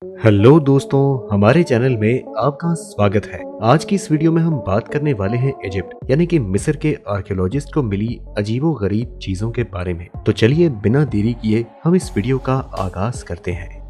Hello दोस्तों, हमारे channel में आपका स्वागत है। आज की इस वीडियो में हम बात करने वाले हैं इजिप्ट यानी कि मिस्र के आर्कियोलॉजिस्ट को मिली अजीबोगरीब चीजों के बारे में। तो चलिए बिना देरी किए हम इस वीडियो का आगाज करते हैं।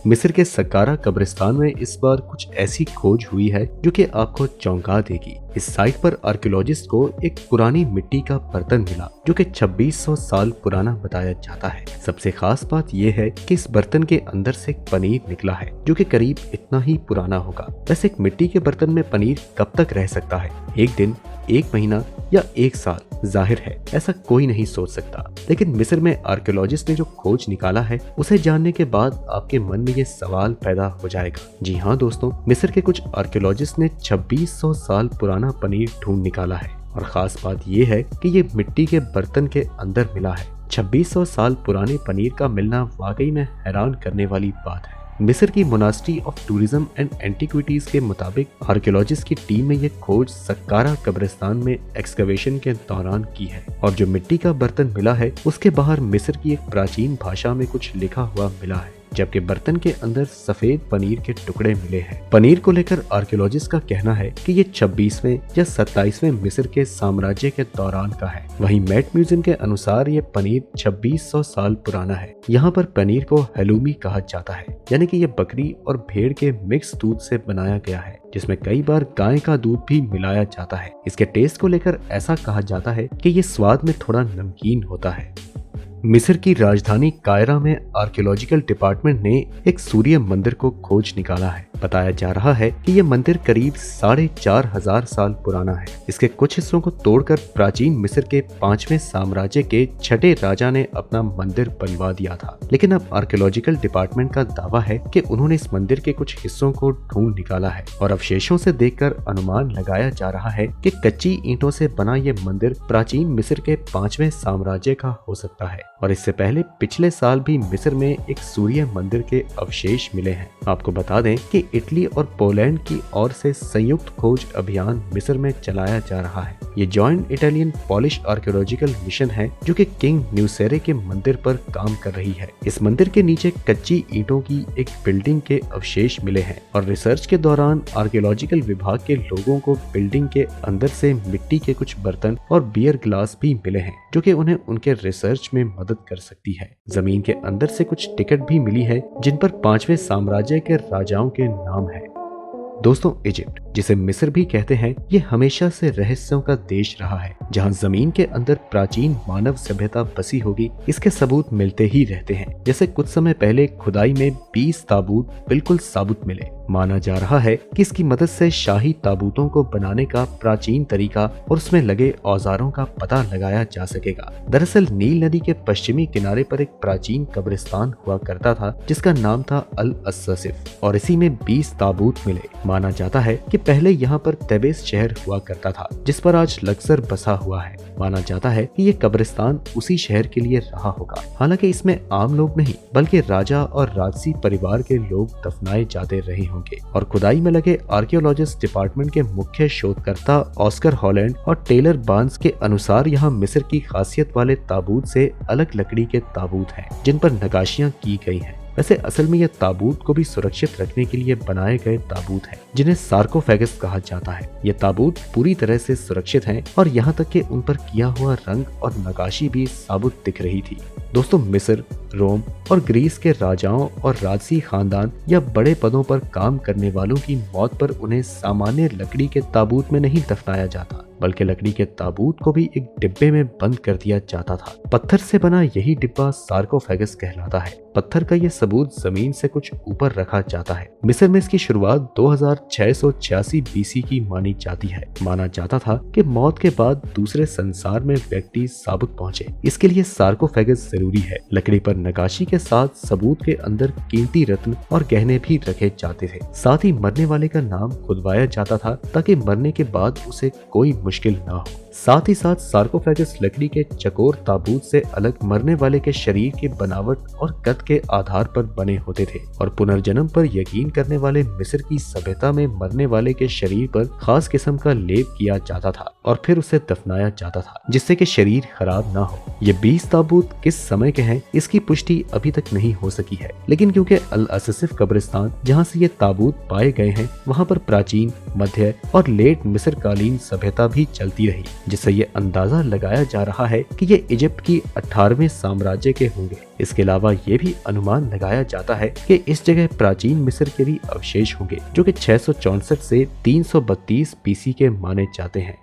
मिस्र के सक्कारा कब्रिस्तान में इस बार कुछ ऐसी खोज हुई है जो कि आपको चौंका देगी। इस साइट पर आर्कियोलॉजिस्ट को एक पुरानी मिट्टी का बर्तन मिला जो कि 2600 साल पुराना बताया जाता है। सबसे खास बात यह है कि इस बर्तन के अंदर से पनीर निकला है जो कि करीब इतना ही पुराना होगा। वैसे एक मिट्टी के बर्तन में पनीर कब तक रह सकता है? एक दिन, एक महीना या एक साल? जाहिर है ऐसा कोई नहीं सोच सकता, लेकिन मिस्र में आर्कियोलॉजिस्ट ने जो खोज निकाला है उसे जानने के बाद आपके मन में ये सवाल पैदा हो जाएगा। जी हाँ दोस्तों, मिस्र के कुछ आर्कियोलॉजिस्ट ने 2600 साल पुराना पनीर ढूंढ निकाला है और खास बात यह है कि ये मिट्टी के बर्तन के अंदर मिला है। 2600 साल पुराने पनीर का मिलना वाकई में हैरान करने वाली बात है। मिस्र की monastery of tourism and antiquities के मुताबिक आर्कियोलॉजिस्ट की टीम ने यह खोज सक्कारा कब्रिस्तान में एक्सकवेशन के दौरान की है और जो मिट्टी का बर्तन मिला है उसके बाहर मिस्र की एक प्राचीन भाषा में कुछ लिखा हुआ मिला है, जबकि बर्तन के अंदर सफेद पनीर के टुकड़े मिले हैं। पनीर को लेकर आर्कियोलॉजिस्ट का कहना है कि ये 26वें या 27वें मिस्र के साम्राज्य के दौरान का है। वहीं मेट म्यूजियम के अनुसार ये पनीर 2600 साल पुराना है। यहाँ पर पनीर को हेलूमी कहा जाता है, यानी कि ये बकरी और भेड़ के मिक्स दूध से बनाया गया है जिसमें कई बार गाय का दूध भी मिलाया जाता है। इसके टेस्ट को लेकर ऐसा कहा जाता है कि ये स्वाद में थोड़ा नमकीन होता है। मिस्र की राजधानी कायरा में आर्कियोलॉजिकल डिपार्टमेंट ने एक सूर्य मंदिर को खोज निकाला है। बताया जा रहा है कि यह मंदिर करीब 4500 साल पुराना है। इसके कुछ हिस्सों को तोड़कर प्राचीन मिस्र के 5वें साम्राज्य के छठे राजा ने अपना मंदिर बनवा दिया था, लेकिन अब आर्कियोलॉजिकल डिपार्टमेंट का दावा है कि उन्होंने इस मंदिर के कुछ हिस्सों को ढूंढ निकाला है और अवशेषों से देखकर अनुमान लगाया जा रहा है कि कच्ची ईंटों से बना ये मंदिर प्राचीन मिस्र के 5वें साम्राज्य का हो सकता है। और इससे पहले पिछले साल भी मिस्र में एक सूर्य मंदिर के अवशेष मिले हैं। आपको बता दें कि इटली और पोलैंड की ओर से संयुक्त खोज अभियान मिस्र में चलाया जा रहा है। ये joint Italian polish archaeological mission है जो कि किंग न्यूसेरे के मंदिर पर काम कर रही है। इस मंदिर के नीचे कच्ची ईंटों की एक बिल्डिंग के अवशेष मिले हैं और रिसर्च के दौरान आर्कियोलॉजिकल विभाग के लोगों को बिल्डिंग के अंदर से मिट्टी के कुछ बर्तन और बियर ग्लास भी मिले हैं जो कि उन्हें उनके रिसर्च में मदद कर सकती है। जमीन के अंदर से कुछ टिकट भी मिली है जिन पर 5वें साम्राज्य के राजाओं के नाम है। दोस्तों, इजिप्ट जिसे मिस्र भी कहते हैं, ये हमेशा से रहस्यों का देश रहा है। जहां जमीन के अंदर प्राचीन मानव सभ्यता बसी होगी इसके सबूत मिलते ही रहते हैं। जैसे कुछ समय पहले खुदाई में 20 ताबूत बिल्कुल साबुत मिले। माना जा रहा है कि इसकी मदद से शाही ताबूतों को बनाने का प्राचीन तरीका और उसमें लगे औजारों का पता लगाया जा सकेगा। दरअसल नील नदी के पश्चिमी किनारे पर एक प्राचीन कब्रिस्तान हुआ करता था जिसका नाम था अल अस्सिफ और इसी में 20 ताबूत मिले। माना जाता है कि पहले यहाँ पर तेबेस शहर हुआ करता था जिस पर आज लक्सर बसा हुआ है। माना जाता है कि ये कब्रिस्तान उसी शहर के लिए रहा होगा। हालांकि इसमें आम लोग नहीं बल्कि राजा और राजसी परिवार के लोग दफनाए जाते रहे होंगे। और खुदाई में लगे आर्कियोलॉजिस्ट डिपार्टमेंट के मुख्य शोधकर्ता ऑस्कर हॉलैंड और टेलर बार्न्स के अनुसार यहाँ मिस्र की खासियत वाले ताबूत से अलग लकड़ी के ताबूत हैं जिन पर नक्काशियां की गई हैं। वैसे असल में यह ताबूत को भी सुरक्षित रखने के लिए बनाए गए ताबूत हैं जिन्हें सार्कोफेगस कहा जाता है। ये ताबूत पूरी तरह से सुरक्षित हैं और यहाँ तक कि उन पर किया हुआ रंग और नक्काशी भी साबुत दिख रही थी। दोस्तों, मिस्र, रोम और ग्रीस के राजाओं और राजसी खानदान या बड़े पदों पर काम करने वालों की मौत पर उन्हें सामान्य लकड़ी के ताबूत में नहीं दफनाया जाता बल्कि लकड़ी के ताबूत को भी एक डिब्बे में बंद कर दिया जाता था। पत्थर से बना यही डिब्बा सार्कोफेगस कहलाता है। पत्थर का यह सबूत जमीन से कुछ ऊपर रखा जाता है। मिस्र में इसकी शुरुआत 2686 बीसी की मानी जाती है। माना जाता था कि मौत के बाद दूसरे संसार में व्यक्ति साबुत पहुंचे, इसके लिए सार्कोफेगस जरूरी है। लकड़ी पर नक्काशी के साथ सबूत के अंदर कीमती रत्न और गहने भी रखे जाते थे। साथ ही मरने वाले का नाम खुदवाया जाता था ताकि मरने के बाद उसे कोई मुश्किल ना हो। साथ ही साथ सार्कोफेगस लकड़ी के चकोर ताबूत से अलग मरने वाले के शरीर की बनावट और कद के आधार पर बने होते थे और पुनर्जन्म पर यकीन करने वाले मिस्र की सभ्यता में मरने वाले के शरीर पर खास किस्म का लेप किया जाता था और फिर उसे दफनाया जाता था जिससे कि शरीर खराब ना हो। ये 20 ताबूत किस समय के हैं इसकी पुष्टि अभी तक नहीं हो सकी है, लेकिन क्योंकि अल अससिफ कब्रिस्तान जहाँ से ये ताबूत पाए गए हैं वहाँ पर प्राचीन, मध्य और लेट मिस्र कालीन सभ्यता भी चलती रही, जिससे ये अंदाजा लगाया जा रहा है कि ये इजिप्ट की 18वें साम्राज्य के होंगे। इसके अलावा ये भी अनुमान लगाया जाता है कि इस जगह प्राचीन मिस्र के भी अवशेष होंगे जो कि 664 से 332 बीसी के माने जाते हैं।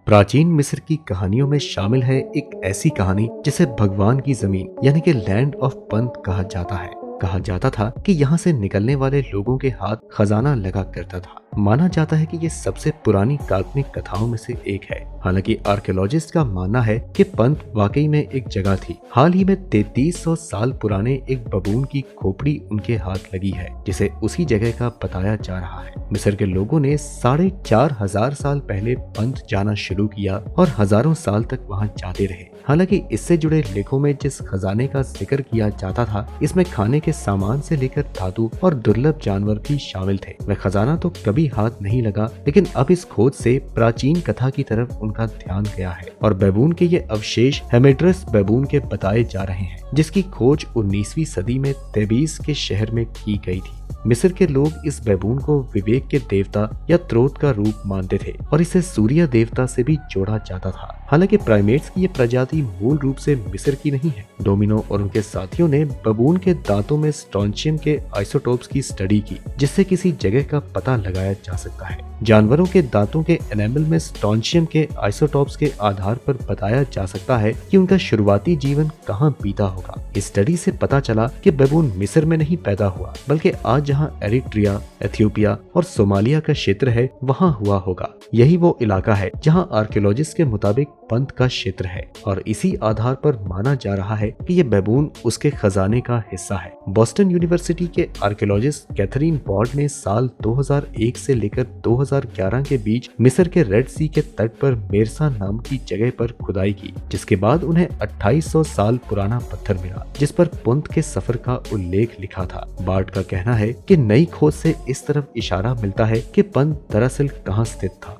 प्राचीन मिस्र की कहानियों में शामिल है एक ऐसी कहानी जिसे भगवान की जमीन यानी कि लैंड ऑफ पंत कहा जाता है। कहा जाता था कि यहाँ से निकलने वाले लोगों के हाथ खजाना लगा करता था। माना जाता है कि ये सबसे पुरानी काल्पनिक कथाओं में से एक है। हालांकि आर्कियोलॉजिस्ट का मानना है कि पंत वाकई में एक जगह थी। हाल ही में 3300 साल पुराने एक बबून की खोपड़ी उनके हाथ लगी है जिसे उसी जगह का बताया जा रहा है। मिस्र के लोगों ने 4500 साल पहले पंत जाना शुरू किया और हजारों साल तक वहाँ जाते रहे। हालांकि इससे जुड़े लेखों में जिस खजाने का जिक्र किया जाता था इसमें खाने के सामान से लेकर धातु और दुर्लभ जानवर भी शामिल थे। वह खजाना तो कभी हाथ नहीं लगा, लेकिन अब इस खोज से प्राचीन कथा की तरफ उनका ध्यान गया है और बैबून के ये अवशेष हेमेड्रस बैबून के बताए जा रहे हैं जिसकी खोज 19वीं सदी में तेबीस के शहर में की गई थी। मिस्र के लोग इस बैबून को विवेक के देवता या त्रोत का रूप मानते थे और इसे सूर्य देवता से भी जोड़ा जाता था। हालांकि प्राइमेट्स की ये प्रजाति मूल रूप से मिस्र की नहीं है। डोमिनो और उनके साथियों ने बबून के दांतों में स्ट्रोंशियम के आइसोटोप्स की स्टडी की जिससे किसी जगह का पता लगाया जा सकता है। जानवरों के दांतों के एनेमल में स्ट्रोंशियम के आइसोटोप्स के आधार पर बताया जा सकता है कि उनका शुरुआती जीवन कहाँ बीता होगा। इस स्टडी से पता चला कि बैबून मिस्र में नहीं पैदा हुआ बल्कि आज जहाँ एरिट्रिया, एथियोपिया और सोमालिया का क्षेत्र है वहाँ हुआ होगा। यही वो इलाका है जहाँ आर्कियोलॉजिस्ट के मुताबिक पंत का क्षेत्र है और इसी आधार पर माना जा रहा है कि ये बैबून उसके खजाने का हिस्सा है। बोस्टन यूनिवर्सिटी के आर्कियोलॉजिस्ट कैथरीन बॉर्ड ने साल 2001 से लेकर 2011 के बीच मिस्र के रेड सी के तट पर मेरसा नाम की जगह पर खुदाई की, जिसके बाद उन्हें 2800 साल पुराना पत्थर मिला जिस पर पुंत के सफर का उल्लेख लिखा था। बॉर्ड का कहना है कि नई खोज से इस तरफ इशारा मिलता है कि पंत दरअसल कहाँ स्थित था।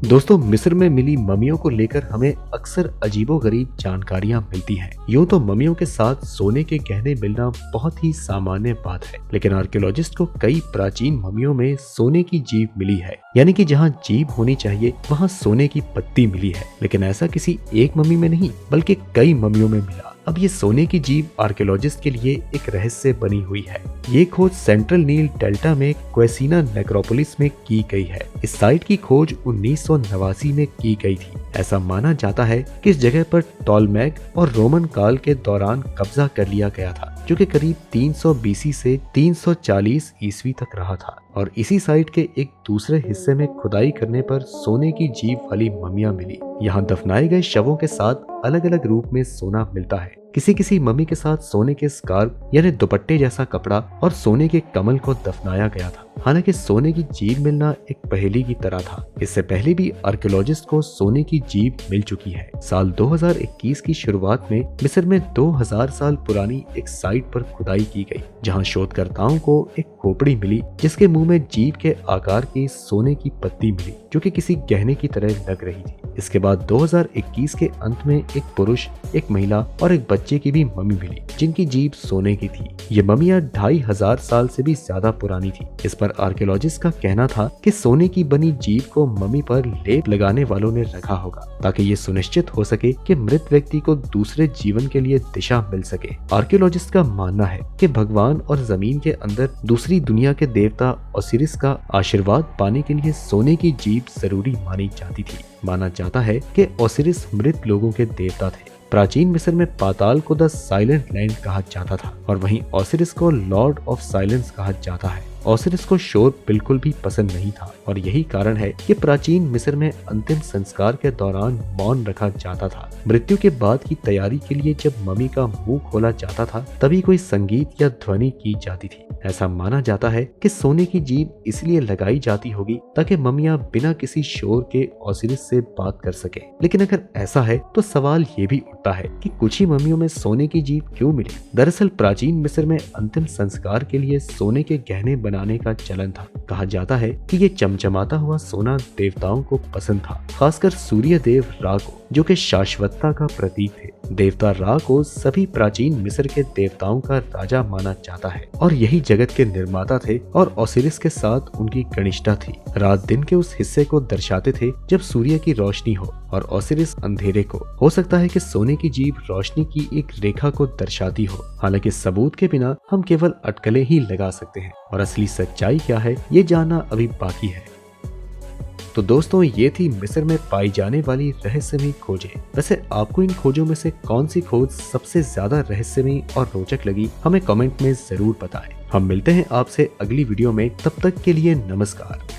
दोस्तों, मिस्र में मिली ममियों को लेकर हमें अक्सर अजीबोगरीब जानकारियां मिलती हैं। यूं तो ममियों के साथ सोने के गहने मिलना बहुत ही सामान्य बात है, लेकिन आर्कियोलॉजिस्ट को कई प्राचीन ममियों में सोने की जीभ मिली है, यानी कि जहां जीभ होनी चाहिए वहां सोने की पत्ती मिली है। लेकिन ऐसा किसी एक ममी में नहीं बल्कि कई ममियों में मिला। अब ये सोने की जीभ आर्कियोलॉजिस्ट के लिए एक रहस्य बनी हुई है। ये खोज सेंट्रल नील डेल्टा में क्वेसीना नेक्रोपोलिस में की गई है। इस साइट की खोज 1989 में की गई थी। ऐसा माना जाता है कि इस जगह पर टॉलमैक और रोमन काल के दौरान कब्जा कर लिया गया था, जो कि करीब 300 बीसी से 340 ईस्वी तक रहा था। और इसी साइट के एक दूसरे हिस्से में खुदाई करने पर सोने की जीभ वाली ममियां मिली। यहाँ दफनाए गए शवों के साथ अलग अलग रूप में सोना मिलता है। किसी मम्मी के साथ सोने के स्कार्फ यानी दुपट्टे जैसा कपड़ा और सोने के कमल को दफनाया गया था। हालांकि सोने की जीभ मिलना एक पहेली की तरह था। इससे पहले भी आर्कियोलॉजिस्ट को सोने की जीभ मिल चुकी है। साल 2021 की शुरुआत में मिस्र में 2000 साल पुरानी एक साइट पर खुदाई की गई, जहां शोधकर्ताओं को एक खोपड़ी मिली जिसके मुंह में जीभ के आकार की सोने की पत्ती मिली, जो कि किसी गहने की तरह लग रही थी। इसके बाद 2021 के अंत में एक पुरुष, एक महिला और एक बच्चे की भी मम्मी मिली, जिनकी जीभ सोने की थी। ये मम्मियां 2500 साल से भी ज्यादा पुरानी थी। इस पर आर्कियोलॉजिस्ट का कहना था कि सोने की बनी जीभ को मम्मी पर लेप लगाने वालों ने रखा होगा, ताकि ये सुनिश्चित हो सके कि मृत व्यक्ति को दूसरे जीवन के लिए दिशा मिल सके। आर्कियोलॉजिस्ट का मानना है कि भगवान और जमीन के अंदर दूसरी दुनिया के देवता ओसिरिस का आशीर्वाद पाने के लिए सोने की जीभ जरूरी मानी जाती थी। माना जाता है कि ओसिरिस मृत लोगों के देवता थे। प्राचीन मिस्र में पाताल को द साइलेंट लैंड कहा जाता था और वहीं ओसिरिस को लॉर्ड ऑफ साइलेंस कहा जाता है। ओसिरिस को शोर बिल्कुल भी पसंद नहीं था और यही कारण है कि प्राचीन मिस्र में अंतिम संस्कार के दौरान मौन रखा जाता था। मृत्यु के बाद की तैयारी के लिए जब मम्मी का मुंह खोला जाता था तभी कोई संगीत या ध्वनि की जाती थी। ऐसा माना जाता है कि सोने की जीभ इसलिए लगाई जाती होगी ताकि मम्मियां बिना किसी शोर के ओसिरिस से बात कर सके। लेकिन अगर ऐसा है तो सवाल ये भी उठता है कि कुछ ही मम्मियों में सोने की जीभ क्यों मिली। दरअसल प्राचीन मिस्र में अंतिम संस्कार के लिए सोने के गहने बनाने का चलन था। कहा जाता है कि ये चमचमाता हुआ सोना देवताओं को पसंद था, खासकर सूर्य देव रा को, जो कि शाश्वतता का प्रतीक थे। देवता रा को सभी प्राचीन मिस्र के देवताओं का राजा माना जाता है और यही जगत के निर्माता थे और ओसिरिस के साथ उनकी घनिष्ठता थी। रात दिन के उस हिस्से को दर्शाते थे जब सूर्य की रोशनी हो और ओसिरिस अंधेरे को। हो सकता है कि सोने की जीभ रोशनी की एक रेखा को दर्शाती हो। हालांकि सबूत के बिना हम केवल अटकलें ही लगा सकते हैं और असली सच्चाई क्या है ये जानना अभी बाकी है। तो दोस्तों, ये थी मिस्र में पाई जाने वाली रहस्यमयी खोजें। वैसे आपको इन खोजों में से कौन सी खोज सबसे ज्यादा रहस्यमयी और रोचक लगी, हमें कमेंट में जरूर बताएं। हम मिलते हैं आपसे अगली वीडियो में, तब तक के लिए नमस्कार।